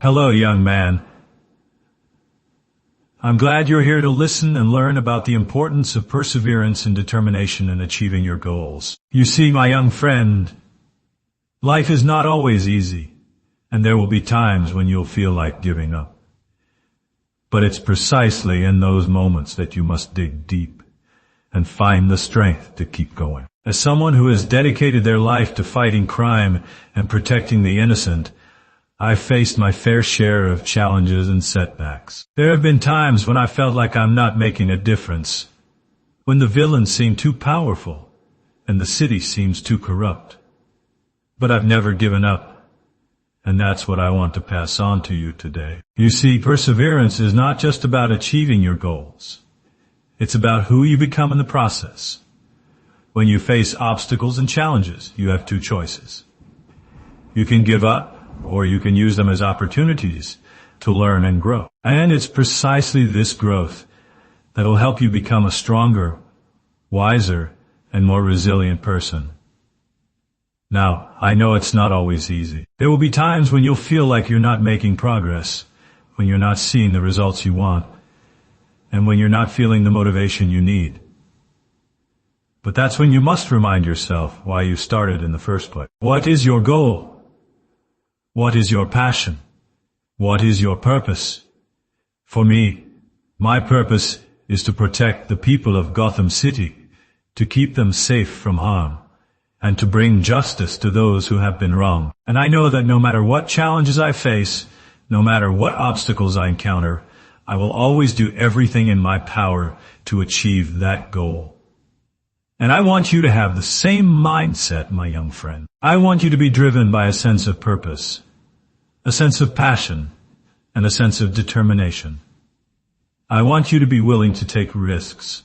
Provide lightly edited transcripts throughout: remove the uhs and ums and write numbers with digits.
Hello, young man. I'm glad you're here to listen and learn about the importance of perseverance and determination in achieving your goals. You see, my young friend, life is not always easy, and there will be times when you'll feel like giving up. But it's precisely in those moments that you must dig deep and find the strength to keep going. As someone who has dedicated their life to fighting crime and protecting the innocent, I've faced my fair share of challenges and setbacks. There have been times when I felt like I'm not making a difference, when the villains seem too powerful and the city seems too corrupt. But I've never given up, and that's what I want to pass on to you today. You see, perseverance is not just about achieving your goals. It's about who you become in the process. When you face obstacles and challenges, you have two choices. You can give up, or you can use them as opportunities to learn and grow. And it's precisely this growth that will help you become a stronger, wiser, and more resilient person. Now, I know it's not always easy. There will be times when you'll feel like you're not making progress, when you're not seeing the results you want, and when you're not feeling the motivation you need. But that's when you must remind yourself why you started in the first place. What is your goal? What is your passion? What is your purpose? For me, my purpose is to protect the people of Gotham City, to keep them safe from harm, and to bring justice to those who have been wronged. And I know that no matter what challenges I face, no matter what obstacles I encounter, I will always do everything in my power to achieve that goal. And I want you to have the same mindset, my young friend. I want you to be driven by a sense of purpose, a sense of passion, and a sense of determination. I want you to be willing to take risks,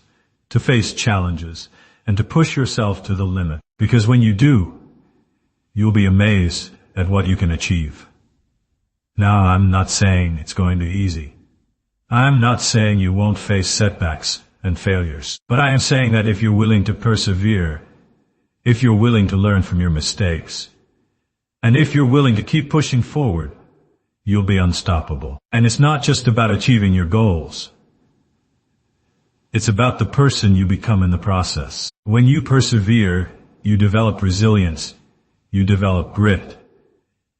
to face challenges, and to push yourself to the limit. Because when you do, you'll be amazed at what you can achieve. Now, I'm not saying it's going to be easy. I'm not saying you won't face setbacks and failures. But I am saying that if you're willing to persevere, if you're willing to learn from your mistakes, and if you're willing to keep pushing forward, you'll be unstoppable. And it's not just about achieving your goals. It's about the person you become in the process. When you persevere, you develop resilience, you develop grit,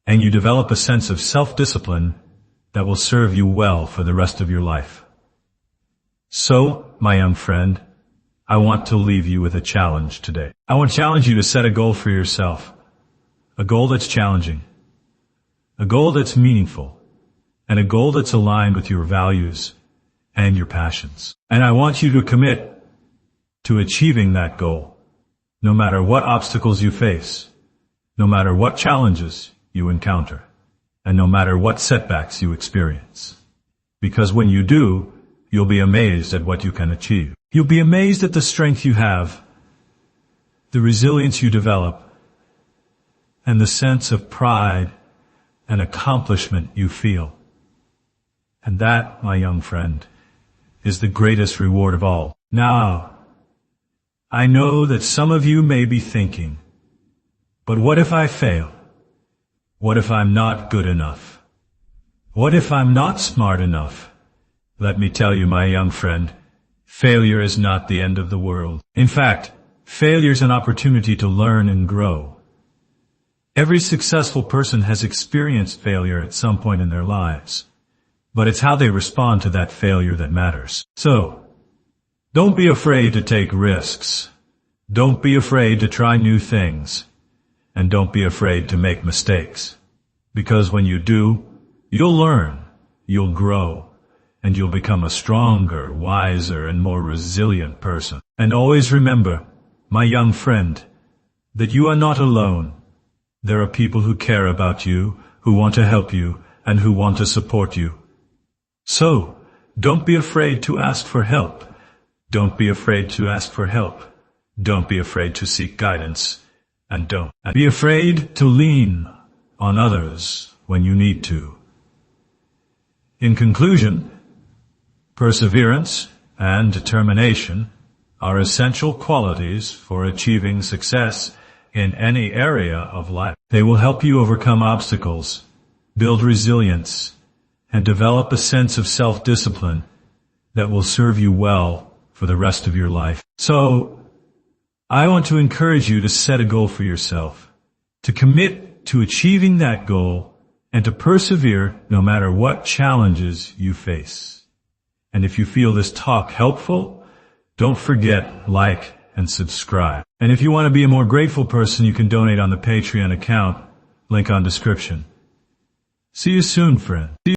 and you develop a sense of self-discipline that will serve you well for the rest of your life. So, my young friend, I want to leave you with a challenge today. I want to challenge you to set a goal for yourself. A goal that's challenging. A goal that's meaningful. And a goal that's aligned with your values and your passions. And I want you to commit to achieving that goal, no matter what obstacles you face, no matter what challenges you encounter, and no matter what setbacks you experience. Because when you do, you'll be amazed at what you can achieve. You'll be amazed at the strength you have, the resilience you develop, and the sense of pride and accomplishment you feel. And that, my young friend, is the greatest reward of all. Now, I know that some of you may be thinking, but what if I fail? What if I'm not good enough? What if I'm not smart enough? Let me tell you, my young friend, failure is not the end of the world. In fact, failure is an opportunity to learn and grow. Every successful person has experienced failure at some point in their lives, but it's how they respond to that failure that matters. So, don't be afraid to take risks. Don't be afraid to try new things. And don't be afraid to make mistakes. Because when you do, you'll learn, you'll grow, and you'll become a stronger, wiser, and more resilient person. And always remember, my young friend, that you are not alone. There are people who care about you, who want to help you, and who want to support you. So, don't be afraid to ask for help. Don't be afraid to ask for help. Don't be afraid to seek guidance. And don't be afraid to lean on others when you need to. In conclusion, perseverance and determination are essential qualities for achieving success in any area of life. They will help you overcome obstacles, build resilience, and develop a sense of self-discipline that will serve you well for the rest of your life. So, I want to encourage you to set a goal for yourself, to commit to achieving that goal, and to persevere no matter what challenges you face. And if you feel this talk helpful, don't forget, like and subscribe. And if you want to be a more grateful person, you can donate on the Patreon account, link on description. See you soon, friend.